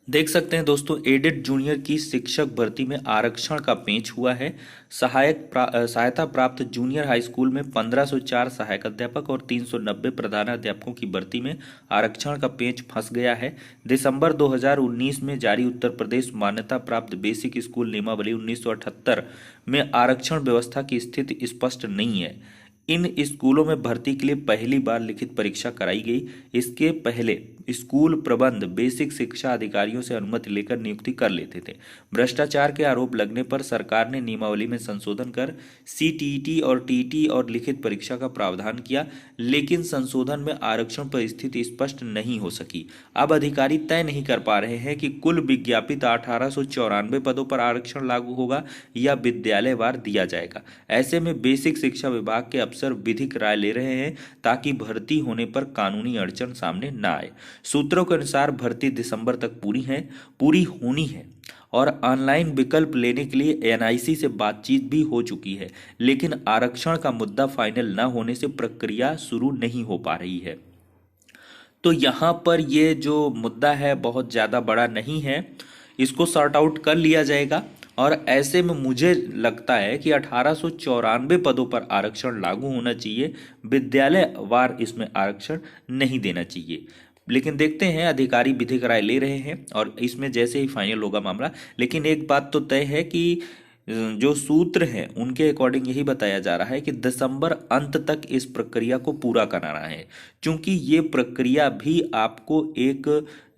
देख सकते हैं दोस्तों, एडेड जूनियर की शिक्षक भर्ती में आरक्षण का पेंच हुआ है। सहायता प्राप्त जूनियर हाई स्कूल में 1504 सहायक अध्यापक और 390 प्रधानाध्यापकों की भर्ती में आरक्षण का पेंच फंस गया है। दिसंबर 2019 में जारी उत्तर प्रदेश मान्यता प्राप्त बेसिक स्कूल नियमावली 1978 में आरक्षण व्यवस्था की स्थिति स्पष्ट नहीं है। इन स्कूलों में भर्ती के लिए पहली बार लिखित परीक्षा कराई गई। इसके पहले स्कूल प्रबंध बेसिक शिक्षा अधिकारियों से अनुमति लेकर नियुक्ति कर लेते थे। भ्रष्टाचार के आरोप लगने पर सरकार ने नियमावली में संशोधन कर सीटीईटी और टीईटी और लिखित परीक्षा का प्रावधान किया, लेकिन संशोधन में आरक्षण पर स्थिति स्पष्ट नहीं हो सकी। अब अधिकारी तय नहीं कर पा रहे हैं कि कुल विज्ञापित 1894 पदों पर आरक्षण लागू होगा या विद्यालयवार दिया जाएगा। ऐसे में बेसिक शिक्षा विभाग के अफसर विधिक राय ले रहे हैं ताकि भर्ती होने पर कानूनी अड़चन सामने न आए। सूत्रों के अनुसार भर्ती दिसंबर तक पूरी होनी है और ऑनलाइन विकल्प लेने के लिए एनआईसी से बातचीत भी हो चुकी है, लेकिन आरक्षण का मुद्दा फाइनल न होने से प्रक्रिया शुरू नहीं हो पा रही है। तो यहाँ पर ये जो मुद्दा है बहुत ज़्यादा बड़ा नहीं है, इसको सॉर्ट आउट कर लिया जाएगा। और ऐसे में मुझे लगता है कि 1894 पदों पर आरक्षण लागू होना चाहिए, विद्यालय वार इसमें आरक्षण नहीं देना चाहिए। लेकिन देखते हैं, अधिकारी विधिक राय ले रहे हैं और इसमें जैसे ही फाइनल होगा मामला। लेकिन एक बात तो तय है कि जो सूत्र हैं उनके अकॉर्डिंग यही बताया जा रहा है कि दिसंबर अंत तक इस प्रक्रिया को पूरा कराना है, क्योंकि ये प्रक्रिया भी आपको एक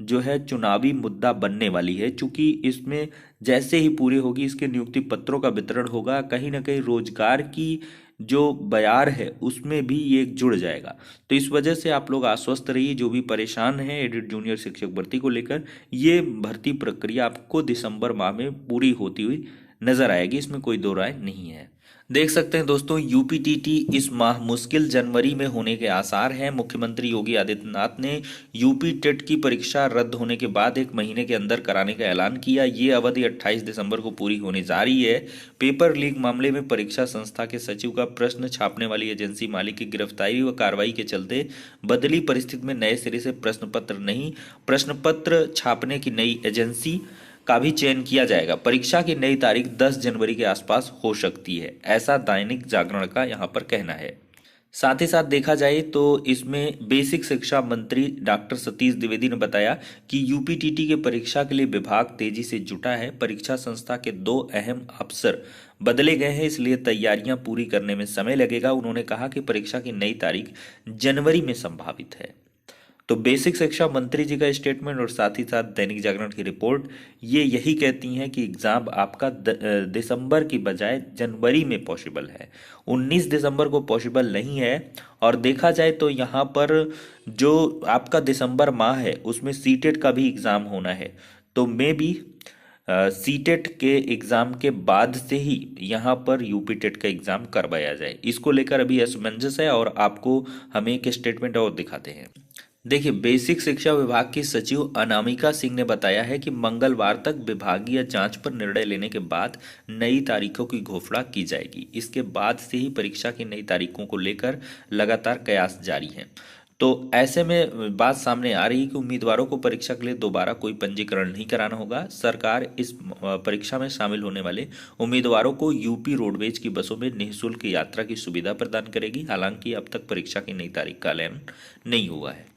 जो है चुनावी मुद्दा बनने वाली है। क्योंकि इसमें जैसे ही पूरी होगी, इसके नियुक्ति पत्रों का वितरण होगा, कहीं ना कहीं रोजगार की जो बयार है उसमें भी ये जुड़ जाएगा। तो इस वजह से आप लोग आश्वस्त रहिए, जो भी परेशान हैं एडिट जूनियर शिक्षक भर्ती को लेकर, ये भर्ती प्रक्रिया आपको दिसंबर माह में पूरी होती हुई नजर आएगी, इसमें कोई दो राय नहीं है। देख सकते हैं दोस्तों, यूपीटीटी इस माह मुश्किल जनवरी में होने के आसार हैं। मुख्यमंत्री योगी आदित्यनाथ ने यूपी टेट की परीक्षा रद्द होने के बाद 1 महीने के अंदर कराने का ऐलान किया। ये अवधि 28 दिसंबर को पूरी होने जा रही है। पेपर लीक मामले में परीक्षा संस्था के सचिव का प्रश्न छापने वाली एजेंसी मालिक की गिरफ्तारी व कार्रवाई के चलते बदली परिस्थिति में नए सिरे से प्रश्न पत्र छापने की नई एजेंसी का भी चयन किया जाएगा। परीक्षा की नई तारीख 10 जनवरी के आसपास हो सकती है, ऐसा दैनिक जागरण का यहाँ पर कहना है। साथ ही साथ देखा जाए तो इसमें बेसिक शिक्षा मंत्री डॉक्टर सतीश द्विवेदी ने बताया कि यूपीटीटी के परीक्षा के लिए विभाग तेजी से जुटा है। परीक्षा संस्था के 2 अहम अफसर बदले गए हैं, इसलिए तैयारियां पूरी करने में समय लगेगा। उन्होंने कहा कि परीक्षा की नई तारीख जनवरी में संभावित है। तो बेसिक शिक्षा मंत्री जी का स्टेटमेंट और साथ ही साथ दैनिक जागरण की रिपोर्ट ये यही कहती हैं कि एग्जाम आपका दिसंबर की बजाय जनवरी में पॉसिबल है, 19 दिसंबर को पॉसिबल नहीं है। और देखा जाए तो यहाँ पर जो आपका दिसंबर माह है उसमें सीटेट का भी एग्ज़ाम होना है, तो मे बी सीटेट के एग्ज़ाम के बाद से ही यहाँ पर यूपी टेट का एग्ज़ाम करवाया जाए। इसको लेकर अभी असमंजस है और आपको हम एक स्टेटमेंट और दिखाते हैं। देखिए, बेसिक शिक्षा विभाग की सचिव अनामिका सिंह ने बताया है कि मंगलवार तक विभागीय जांच पर निर्णय लेने के बाद नई तारीखों की घोषणा की जाएगी। इसके बाद से ही परीक्षा की नई तारीखों को लेकर लगातार कयास जारी हैं। तो ऐसे में बात सामने आ रही है कि उम्मीदवारों को परीक्षा के लिए दोबारा कोई पंजीकरण नहीं कराना होगा। सरकार इस परीक्षा में शामिल होने वाले उम्मीदवारों को यूपी रोडवेज की बसों में निःशुल्क यात्रा की सुविधा प्रदान करेगी। हालांकि अब तक परीक्षा की नई तारीख का ऐलान नहीं हुआ है।